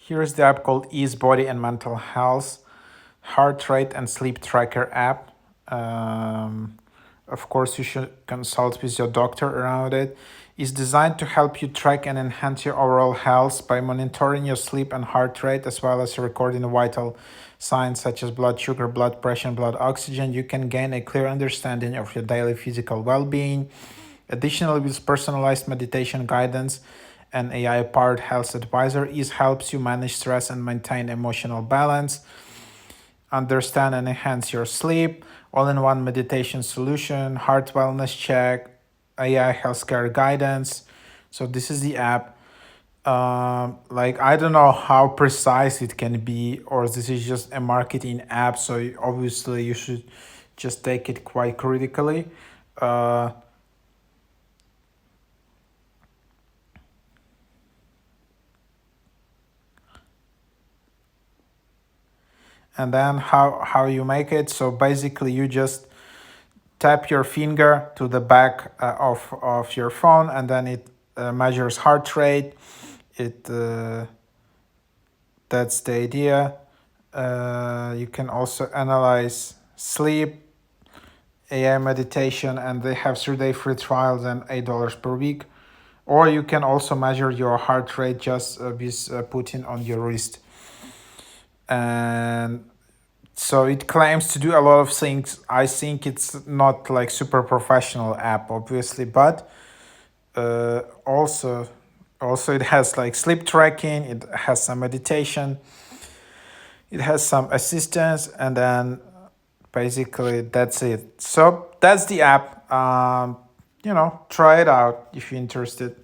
Here's the app called Ease Body and Mental Health Heart Rate and Sleep Tracker app. Of course, you should consult with your doctor around it. It's designed to help you track and enhance your overall health by monitoring your sleep and heart rate, as well as recording vital signs such as blood sugar, blood pressure, and blood oxygen. You can gain a clear understanding of your daily physical well-being. Additionally, with personalized meditation guidance and AI-powered health advisor, Ease helps you manage stress and maintain emotional balance, understand and enhance your sleep, all-in-one meditation solution, heart wellness check, AI healthcare guidance. So this is the app. Like I don't know how precise it can be, or this is just a marketing app. So obviously you should just take it quite critically. Uh, and then how you make it. So basically you just tap your finger to the back of your phone, and then it measures heart rate. It That's the idea. You can also analyze sleep, AI meditation, and they have 3-day free trials and $8 per week. Or you can also measure your heart rate just with putting on your wrist. And so it claims to do a lot of things. I think it's not like super professional app, obviously, but also it has like sleep tracking. It has some meditation. It has some assistance, and then basically that's it. So that's the app. Try it out if you're interested.